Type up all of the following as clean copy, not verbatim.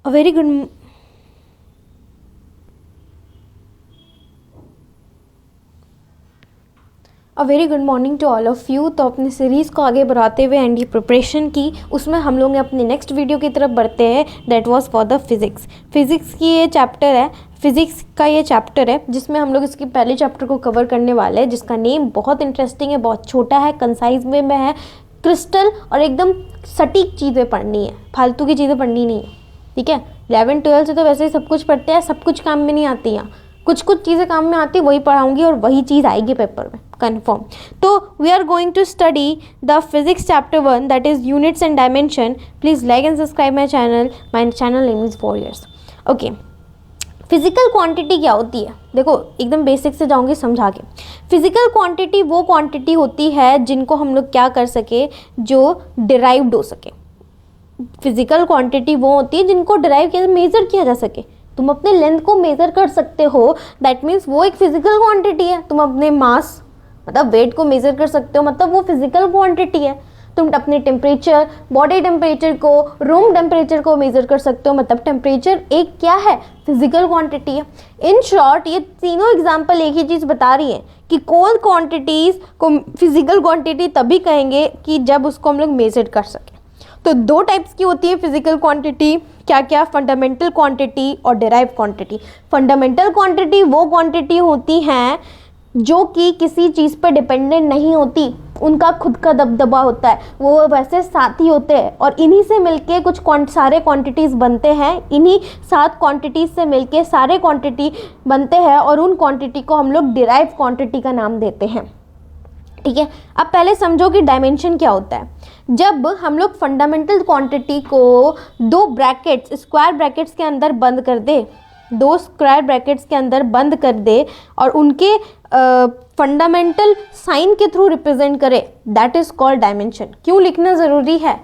A very good very good morning to all of you. तो अपनी series को आगे बढ़ाते हुए एंड ये प्रिपरेशन की, उसमें हम लोग अपने नेक्स्ट वीडियो की तरफ बढ़ते हैं। That was for the physics की ये चैप्टर है, फिज़िक्स का ये चैप्टर है जिसमें हम लोग इसकी पहले चैप्टर को कवर करने वाले हैं, जिसका नेम बहुत इंटरेस्टिंग है, बहुत छोटा है, कंसाइज वे में है, क्रिस्टल और एकदम सटीक चीज़ें पढ़नी है, फालतू की चीज़ें पढ़नी नहीं है। ठीक है, 11 12 से तो वैसे ही सब कुछ पढ़ते हैं, सब कुछ काम में नहीं आती हैं, कुछ कुछ चीज़ें काम में आती, वही पढ़ाऊंगी और वही चीज़ आएगी पेपर में कंफर्म। तो we are going to study the physics chapter 1 that is units and dimension. Please like and subscribe my channel name is 4 years। Okay, physical quantity क्या होती है? देखो एकदम बेसिक से जाऊंगी समझा के। फिजिकल क्वांटिटी वो क्वांटिटी होती है जिनको हम लोग क्या कर सके, जो डिराइव्ड हो सके। फिजिकल क्वांटिटी वो होती है जिनको डिराइव किया, मेजर किया जा सके। तुम अपने लेंथ को मेज़र कर सकते हो, दैट मीन्स वो एक फिजिकल क्वांटिटी है। तुम अपने मास मतलब वेट को मेज़र कर सकते हो, मतलब वो फिजिकल क्वांटिटी है। तुम अपने टेम्परेचर, बॉडी टेम्परेचर को, रूम टेम्परेचर को मेज़र कर सकते हो, मतलब टेम्परेचर एक क्या है, फिजिकल क्वांटिटी है। इन शॉर्ट ये तीनों एग्जाम्पल एक ही चीज़ बता रही है कि कोल्ड क्वांटिटीज़ को फिजिकल क्वांटिटी तभी कहेंगे कि जब उसको हम लोग मेज़र कर सकें। तो दो टाइप्स की होती है फिजिकल क्वांटिटी, क्या क्या? फंडामेंटल क्वांटिटी और डिराइव क्वांटिटी। फंडामेंटल क्वांटिटी वो क्वांटिटी होती हैं जो कि किसी चीज़ पर डिपेंडेंट नहीं होती, उनका खुद का दबदबा होता है, वो वैसे साथी होते हैं और इन्हीं से मिलके कुछ सारे क्वांटिटीज़ बनते हैं। इन्हीं 7 क्वांटिटीज़ से मिलके सारे क्वांटिटी बनते हैं और उन क्वांटिटी को हम लोग डिराइव क्वांटिटी का नाम देते हैं। ठीक है, अब पहले समझो कि डायमेंशन क्या होता है। जब हम लोग फंडामेंटल क्वांटिटी को 2 ब्रैकेट्स, स्क्वायर ब्रैकेट्स के अंदर बंद कर दे, 2 स्क्वायर ब्रैकेट्स के अंदर बंद कर दे और उनके फंडामेंटल साइन के थ्रू रिप्रेजेंट करे, दैट इज़ कॉल्ड डायमेंशन। क्यों लिखना ज़रूरी है?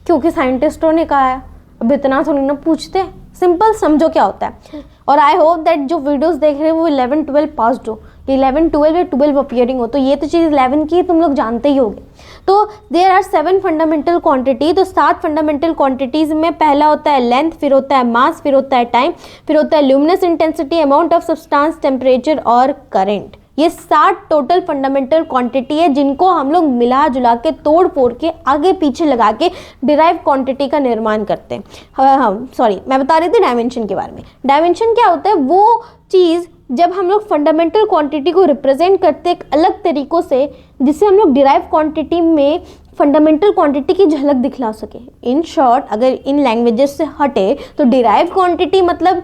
क्योंकि साइंटिस्टों ने कहा है, अब इतना थोड़ी ना पूछते। सिंपल समझो क्या होता है। और आई होप दैट जो वीडियोस देख रहे हो वो 11 12 पास्ड हो, 11 12 या 12 अपीयरिंग हो, तो ये तो चीज़ 11 की तुम लोग जानते ही होगे। तो देयर आर 7 फंडामेंटल क्वांटिटी। तो 7 फंडामेंटल क्वांटिटीज़ में पहला होता है लेंथ, फिर होता है मास, फिर होता है टाइम, फिर होता है luminous intensity, amount of substance, temperature और करंट। ये 7 टोटल फंडामेंटल क्वांटिटी है जिनको हम लोग मिला जुला के, तोड़ फोड़ के, आगे पीछे लगा के डिराइव क्वांटिटी का निर्माण करते हैं। सॉरी, मैं बता रही थी डायमेंशन के बारे में। डायमेंशन क्या होता है? वो चीज़ जब हम लोग फंडामेंटल क्वांटिटी को रिप्रेजेंट करते एक अलग तरीक़ों से, जिससे हम लोग डिराइव क्वांटिटी में फंडामेंटल क्वांटिटी की झलक दिखला सके। इन शॉर्ट, अगर इन लैंग्वेजेस से हटे तो डिराइव क्वांटिटी मतलब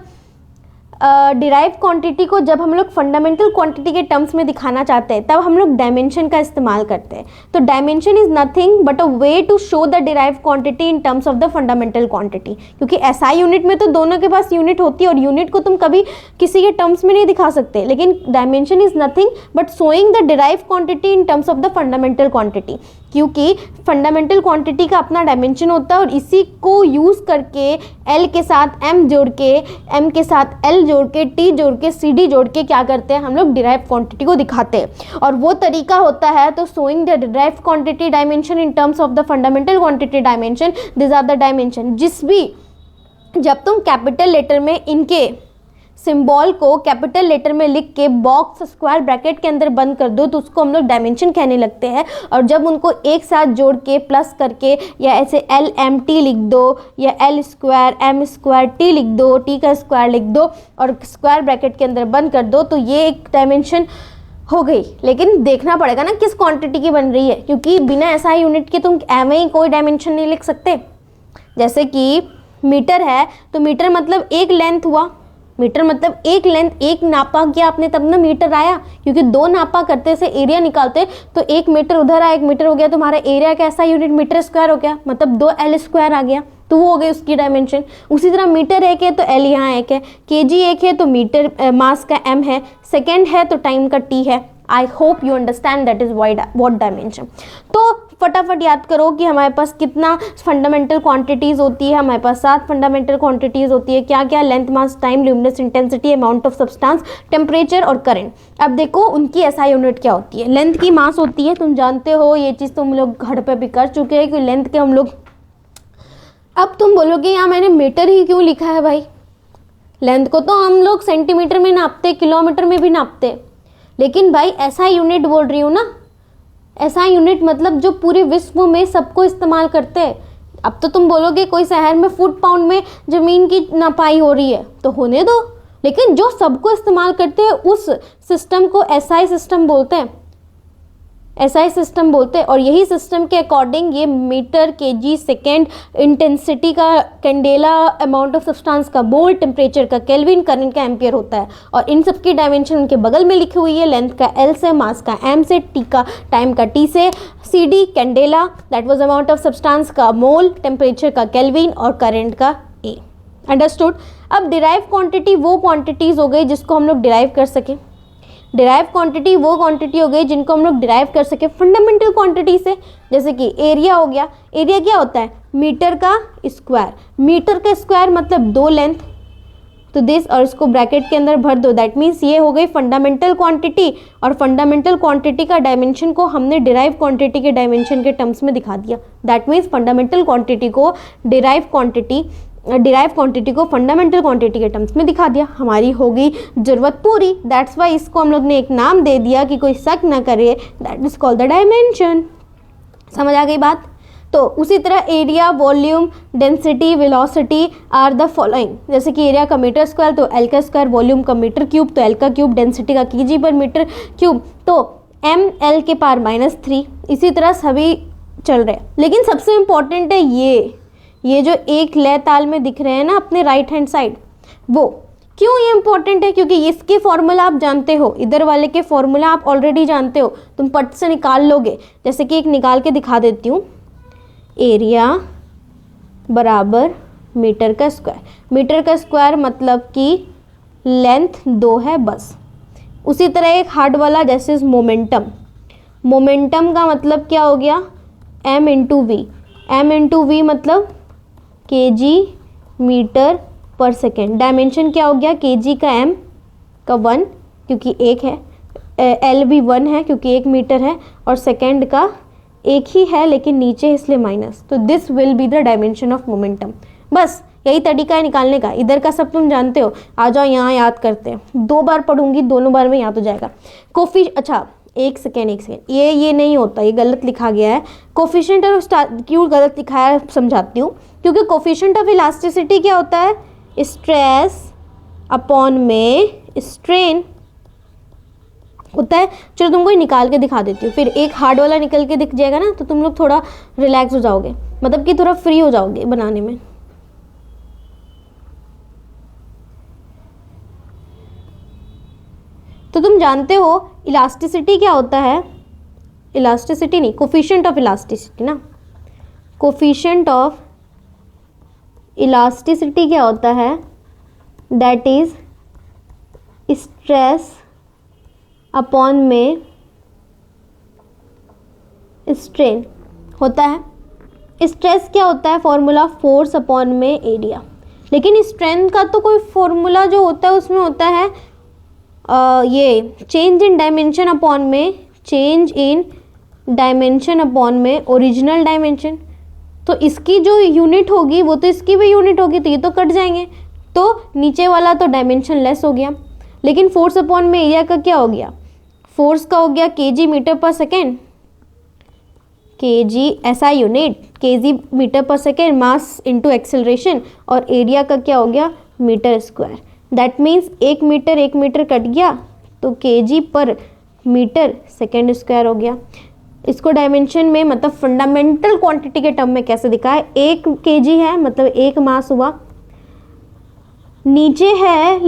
डिराइव क्वांटिटी को जब हम लोग फंडामेंटल क्वांटिटी के टर्म्स में दिखाना चाहते हैं तब हम लोग डायमेंशन का इस्तेमाल करते हैं। तो dimension is nothing but a way to show the derive quantity in terms of the fundamental quantity. क्योंकि एसआई यूनिट में तो दोनों के पास यूनिट होती है और यूनिट को तुम कभी किसी के टर्म्स में नहीं दिखा सकते, लेकिन dimension is nothing but showing the derive quantity in terms of the fundamental quantity. क्योंकि फंडामेंटल क्वांटिटी का अपना डायमेंशन होता है और इसी को यूज़ करके एल के साथ एम जोड़ के, एम के साथ एल जोड़ के, टी जोड़ के, सी डी जोड़ के क्या करते हैं हम लोग डिराइव क्वांटिटी को दिखाते हैं। और वो तरीका होता है तो showing the derive quantity dimension in terms of the fundamental quantity dimension, this are the dimension. जब तुम कैपिटल लेटर में इनके सिंबल को कैपिटल लेटर में लिख के बॉक्स स्क्वायर ब्रैकेट के अंदर बंद कर दो तो उसको हम लोग डायमेंशन कहने लगते हैं। और जब उनको एक साथ जोड़ के प्लस करके या ऐसे एल एम टी लिख दो या L square M square T लिख दो, टी का स्क्वायर लिख दो और स्क्वायर ब्रैकेट के अंदर बंद कर दो, तो ये एक डायमेंशन हो गई। लेकिन देखना पड़ेगा ना किस क्वांटिटी की बन रही है, क्योंकि बिना एसआई यूनिट के तुम एवं ही कोई डायमेंशन नहीं लिख सकते। जैसे कि मीटर है तो मीटर मतलब एक लेंथ हुआ, मीटर मतलब एक लेंथ, एक नापा किया आपने तब ना मीटर आया। क्योंकि 2 नापा करते से एरिया निकालते तो 1 मीटर उधर आया, 1 मीटर हो गया, तो हमारा एरिया का ऐसा यूनिट मीटर स्क्वायर हो गया, मतलब 2 एल स्क्वायर आ गया, तो वो हो गई उसकी डायमेंशन। उसी तरह मीटर एक है तो एल यहाँ एक है, केजी एक है तो मीटर मास का एम है, सेकेंड है तो टाइम का टी है। I hope you understand that is what dimension. तो फटाफट याद करो कि हमारे पास कितना फंडामेंटल क्वांटिटीज़ होती है। हमारे पास 7 फंडामेंटल क्वांटिटीज़ होती है। क्या क्या? Length, mass, time, luminous intensity, amount of substance, temperature और करंट। अब देखो उनकी एसआई यूनिट क्या होती है। लेंथ की मास होती है, तुम जानते हो ये चीज़ तुम लोग घर पे भी कर चुके हैं कि लेंथ के हम लोग अब तुम बोलोगे यहाँ मैंने मीटर ही क्यों लिखा है भाई, लेंथ को तो हम लोग सेंटीमीटर में नापते, किलोमीटर में भी नापते, लेकिन भाई ऐसा यूनिट बोल रही हूँ ना, ऐसा यूनिट मतलब जो पूरे विश्व में सबको इस्तेमाल करते हैं। अब तो तुम बोलोगे कोई शहर में फुट पाउंड में ज़मीन की नापाई हो रही है, तो होने दो, लेकिन जो सबको इस्तेमाल करते हैं उस सिस्टम को एसआई सिस्टम बोलते हैं, एसआई सिस्टम बोलते हैं। और यही सिस्टम के अकॉर्डिंग ये मीटर, केजी, सेकेंड, इंटेंसिटी का, कैंडेला, अमाउंट ऑफ सब्सटेंस का, मोल, टेम्परेचर का, केल्विन, करंट का, एम्पियर होता है। और इन सब की डायमेंशन उनके बगल में लिखी हुई है, लेंथ का एल से, मास का एम से, टी का, टाइम का टी से, C D candela that was amount of substance का मोल, टेम्परेचर का केल्विन और करंट का ए। अंडरस्टूड। अब डिराइव क्वांटिटी वो क्वांटिटीज़ हो गई जिसको हम लोग डिराइव कर सकें, डिराइव क्वांटिटी वो क्वांटिटी हो गई जिनको हम लोग डिराइव कर सके फंडामेंटल क्वांटिटी से। जैसे कि एरिया हो गया, एरिया क्या होता है, मीटर का स्क्वायर, मीटर का स्क्वायर मतलब 2 लेंथ, तो दिस, और इसको ब्रैकेट के अंदर भर दो, दैट मीन्स ये हो गई फंडामेंटल क्वांटिटी। और फंडामेंटल क्वांटिटी का डायमेंशन को हमने डिराइव क्वांटिटी के डायमेंशन के टर्म्स में दिखा दिया, दैट मीन्स फंडामेंटल क्वांटिटी को डिराइव क्वांटिटी को फंडामेंटल क्वांटिटी के टर्म्स में दिखा दिया, हमारी होगी जरूरत पूरी। दैट्स वाई इसको हम लोग ने एक नाम दे दिया कि कोई शक ना करे, that is called the dimension. समझ आ गई बात। तो उसी तरह area, volume, density, velocity are the following. जैसे कि एरिया का मीटर स्क्वायर तो एल का स्क्वायर, वॉल्यूम का मीटर क्यूब तो एल का क्यूब, डेंसिटी का केजी पर मीटर क्यूब तो एम एल के पावर -3। इसी तरह सभी चल रहे हैं, लेकिन सबसे इम्पॉर्टेंट है ये जो एक लय ताल में दिख रहे हैं ना अपने राइट हैंड साइड, वो क्यों ये इंपॉर्टेंट है, क्योंकि इसके फॉर्मूला आप जानते हो, इधर वाले के फॉर्मूला आप ऑलरेडी जानते हो, तुम पट से निकाल लोगे। जैसे कि एक निकाल के दिखा देती हूँ, एरिया बराबर मीटर का स्क्वायर, मीटर का स्क्वायर मतलब कि लेंथ 2 है बस। उसी तरह एक हार्ड वाला जैसे मोमेंटम, मोमेंटम का मतलब क्या हो गया, m into V, m into V मतलब kg metre per second. Dimension क्या हो गया, kg का m का 1 क्योंकि 1 है, l भी 1 है क्योंकि 1 मीटर है, और सेकेंड का 1 ही है लेकिन नीचे इसलिए माइनस। तो this will be the dimension of momentum. बस यही तरीका है निकालने का। इधर का सब तुम जानते हो, आ जाओ यहाँ याद करते हैं। 2 बार पढ़ूंगी, दोनों बार में याद हो जाएगा। अच्छा एक सेकेंड, ये नहीं होता, ये गलत लिखा गया है। कोफिशिएंट ऑफ क्यों गलत लिखा है समझाती हूँ, क्योंकि कोफिशिएंट ऑफ इलास्टिसिटी क्या होता है, स्ट्रेस अपॉन में स्ट्रेन होता है। चलो तुमको ये निकाल के दिखा देती हूँ, फिर एक हार्ड वाला निकल के दिख जाएगा ना, तो तुम लोग थोड़ा रिलैक्स हो जाओगे, मतलब कि थोड़ा फ्री हो जाओगे बनाने में। तो तुम जानते हो इलास्टिसिटी क्या होता है, इलास्टिसिटी नहीं, कोफिशिएंट ऑफ इलास्टिसिटी ना, कोफिशिएंट ऑफ इलास्टिसिटी क्या होता है, दैट इज स्ट्रेस अपॉन में स्ट्रेन होता है। स्ट्रेस क्या होता है, फॉर्मूला फोर्स अपॉन में एरिया, लेकिन स्ट्रेन का तो कोई फॉर्मूला जो होता है उसमें होता है ये चेंज इन डायमेंशन अपॉन में, चेंज इन डायमेंशन अपॉन में ओरिजिनल डायमेंशन। तो इसकी जो यूनिट होगी वो तो इसकी भी यूनिट होगी, तो ये तो कट जाएंगे, तो नीचे वाला तो डायमेंशन लेस हो गया। लेकिन फोर्स अपॉन में एरिया का क्या हो गया, फोर्स का हो गया KG metre per second, KG ऐसा unit, KG metre per second, mass into acceleration, और एरिया का क्या हो गया metre square. That means 1 metre cut गया तो KG per metre second square हो गया। इसको डायमेंशन में मतलब फंडामेंटल क्वांटिटी के टर्म में कैसे दिखाए, 1 केजी है मतलब 1 मास हुआ, नीचे है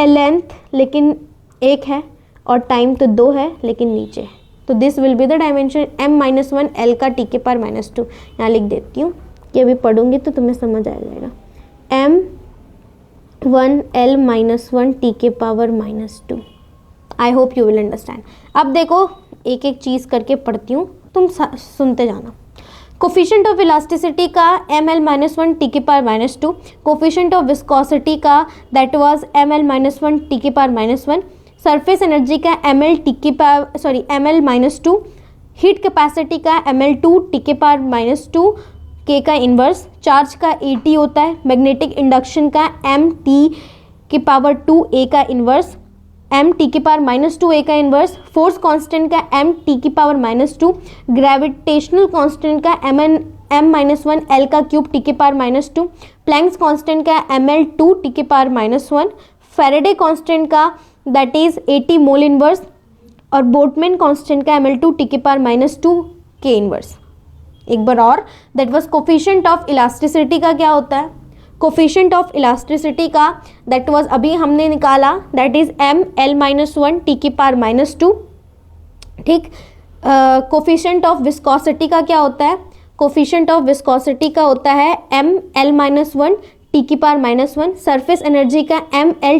लेंथ लेकिन 1 है, और टाइम तो 2 है लेकिन नीचे है। तो this will be the dimension m-1 l का t के पावर -2। यहाँ लिख देती हूँ कि अभी पढ़ूंगी तो तुम्हें समझ आ जाएगा। m1 l-1 t के power -2। I hope you will understand. अब देखो एक एक चीज़ करके पढ़ती हूँ, तुम सुनते जाना। कोफिशिएंट ऑफ इलास्टिसिटी का ml-1 t के पावर -2, कोफिशिएंट ऑफ विस्कोसिटी का दैट वाज ml-1 t के पावर -1, सरफेस एनर्जी का ml-2, हीट कैपेसिटी का ml2 t के पावर -2, k का इन्वर्स, चार्ज का at होता है, मैग्नेटिक इंडक्शन का mt की पावर 2 a का इन्वर्स, mt की पावर -2 a का इन्वर्स, फोर्स कांस्टेंट का mt की पावर -2, ग्रेविटेशनल कांस्टेंट का m-1 l का क्यूब t की पावर -2, प्लैंक्स कांस्टेंट का ml2 t की पावर -1, फैराडे कांस्टेंट का दैट इज 80 मोल इन्वर्स, और बोल्ट्जमैन कांस्टेंट का ml2 t की पावर -2 k इन्वर्स। एक बार और, that was coefficient of elasticity का क्या होता है? कोफिशिएंट ऑफ इलास्टिसिटी का दैट वाज अभी हमने निकाला, दैट इज ml-1 t की पावर -2। ठीक, कोफिशिएंट ऑफ विस्कोसिटी का क्या होता है? कोफिशिएंट ऑफ विस्कोसिटी का होता है ml-1 t की पावर -1, सरफेस एनर्जी का ml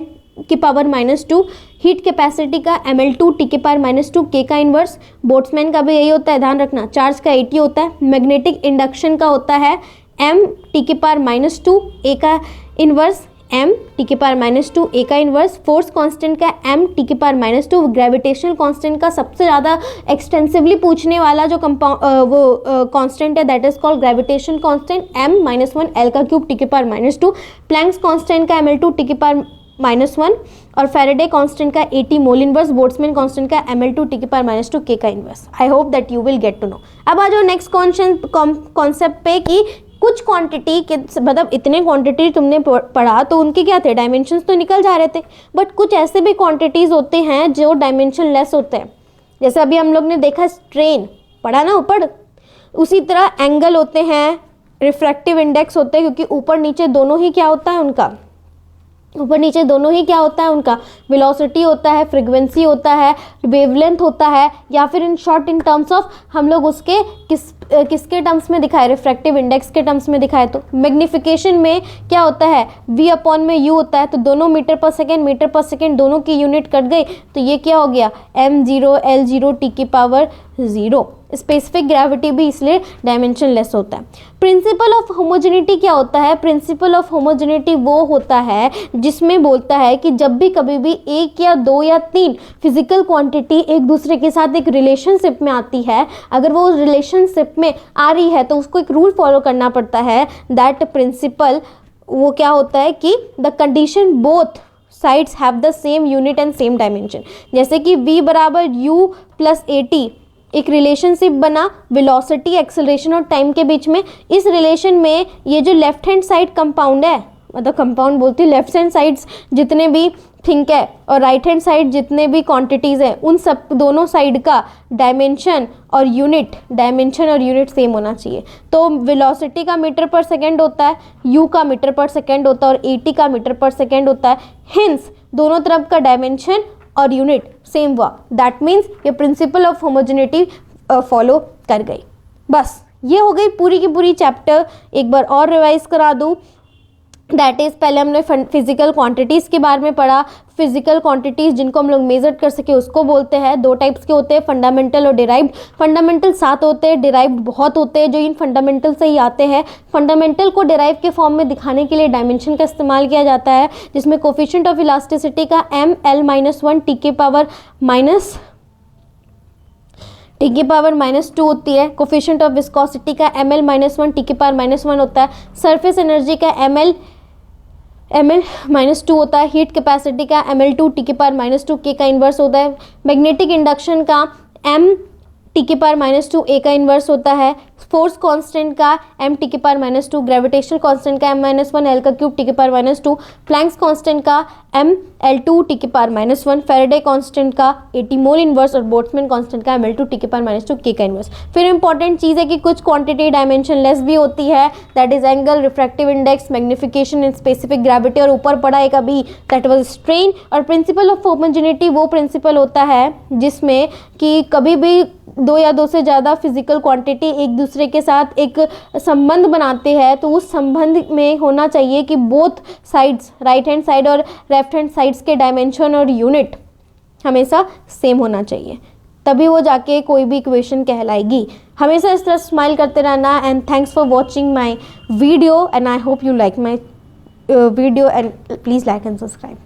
की पावर -2, हीट कैपेसिटी का ml2 t की पावर -2 k का इन्वर्स, बोल्ट्जमैन का भी यही होता है, ध्यान रखना, चार्ज का 80 होता है, मैग्नेटिक इंडक्शन का होता है m t की पावर -2 a का इन्वर्स, m t की पावर -2 a का इन्वर्स, फोर्स कांस्टेंट का m t की पावर -2, ग्रेविटेशनल कांस्टेंट का सबसे ज़्यादा एक्सटेंसिवली पूछने वाला जो कांस्टेंट है that is called gravitation constant m-1 l का क्यूब t की पावर -2, प्लैंक्स कांस्टेंट का ml2 t की पावर -1, और फैराडे कांस्टेंट का 80 मोल इन्वर्स, बोल्ट्जमैन कांस्टेंट का ml2 t की पावर -2 k का inverse. I hope that you will get to know. अब आ जाओ नेक्स्ट कॉन्सेप्ट पे कि कुछ क्वांटिटी के मतलब इतने क्वांटिटी तुमने पढ़ा तो उनके क्या थे, डायमेंशंस तो निकल जा रहे थे, बट कुछ ऐसे भी क्वांटिटीज़ होते हैं जो डायमेंशन लेस होते हैं। जैसे अभी हम लोग ने देखा स्ट्रेन, पढ़ा ना ऊपर, उसी तरह एंगल होते हैं, रिफ्रैक्टिव इंडेक्स होते हैं, क्योंकि ऊपर नीचे दोनों ही क्या होता है उनका, ऊपर नीचे दोनों ही क्या होता है उनका, वेलोसिटी होता है, फ्रीक्वेंसी होता है, वेवलेंथ होता है, या फिर in short in terms of हम लोग उसके किसके टर्म्स में दिखाए, रिफ्रैक्टिव इंडेक्स के टर्म्स में दिखाए। तो मैग्निफिकेशन में क्या होता है, v/u होता है, तो दोनों मीटर पर सेकेंड दोनों की यूनिट कट गई, तो ये क्या हो गया m0 l0 t की पावर 0। स्पेसिफिक ग्रेविटी भी इसलिए डायमेंशन लेस होता है। प्रिंसिपल ऑफ होमोजेनिटी क्या होता है? प्रिंसिपल ऑफ होमोजेनिटी वो होता है जिसमें बोलता है कि जब भी कभी भी एक या दो या तीन फिजिकल क्वांटिटी एक दूसरे के साथ एक रिलेशनशिप में आती है, अगर वो रिलेशनशिप में आ रही है तो उसको एक रूल फॉलो करना पड़ता है। दैट प्रिंसिपल वो क्या होता है कि the condition both sides have the same unit and same dimension. जैसे कि v बराबर u प्लस at एक रिलेशनशिप बना वेलोसिटी, एक्सेलरेशन और टाइम के बीच में। इस रिलेशन में ये जो लेफ्ट हैंड साइड कंपाउंड है, मतलब कंपाउंड बोलती है, लेफ्ट हैंड साइड्स जितने भी थिंक है और राइट हैंड साइड जितने भी क्वांटिटीज़ हैं, उन सब दोनों साइड का डायमेंशन और यूनिट सेम होना चाहिए। तो वेलोसिटी का मीटर पर सेकेंड होता है, u का मीटर पर सेकेंड होता है और at का मीटर पर सेकेंड होता है। हिंस दोनों तरफ का डायमेंशन और यूनिट सेम हुआ। दैट मीन्स ये प्रिंसिपल ऑफ होमोजेनिटी फॉलो कर गई। बस ये हो गई पूरी की पूरी चैप्टर। एक बार और रिवाइज करा दूँ, दैट इज़ पहले हमने फिजिकल क्वांटिटीज़ के बारे में पढ़ा। फिजिकल क्वांटिटीज़ जिनको हम लोग मेजर कर सके उसको बोलते हैं। दो टाइप्स के होते हैं, फंडामेंटल और डिराइव्ड। फंडामेंटल 7 होते हैं, डिराइव्ड बहुत होते हैं जो इन फंडामेंटल से ही आते हैं। फंडामेंटल को डिराइव के फॉर्म में दिखाने के लिए डायमेंशन का इस्तेमाल किया जाता है, जिसमें कोफिशिएंट ऑफ इलास्टिसिटी का ml-1 t की पावर -2 होती है। कोफिशिएंट ऑफ विस्कोसिटी का ml-1 t की पावर -1 होता है। सरफेस एनर्जी का ml-2 होता है। हीट कैपेसिटी का ml2 t की पावर -2 k का इन्वर्स होता है। मैग्नेटिक इंडक्शन का m t की पावर -2 a का इन्वर्स होता है। फोर्स कांस्टेंट का m t की पावर -2, ग्रेविटेशनल कांस्टेंट का m-1 l का क्यूब t की पावर -2, प्लैंक्स कांस्टेंट का ml2 t की पावर -1, फैराडे कांस्टेंट का 80 मोल इन्वर्स और बोल्ट्जमैन कांस्टेंट का ml2 t की पावर -2 k का इन्वर्स। फिर इंपॉर्टेंट चीज़ है कि कुछ क्वांटिटी डायमेंशन लेस भी होती है, that is angle, refractive index, magnification and specific gravity. और ऊपर पढ़ा एक अभी दैट वाज स्ट्रेन। और प्रिंसिपल ऑफ होमोजेनिटी वो प्रिंसिपल होता है जिसमें कि कभी भी दो या दो से ज़्यादा फिजिकल क्वांटिटी एक दूसरे के साथ एक संबंध बनाते हैं, तो उस संबंध में होना चाहिए कि both sides, right hand side और लेफ्ट हैंड साइड्स के डायमेंशन और यूनिट हमेशा सेम होना चाहिए, तभी वो जाके कोई भी इक्वेशन कहलाएगी। हमेशा इस तरह स्माइल करते रहना। And thanks for watching my video and I hope you like my video and please like and subscribe.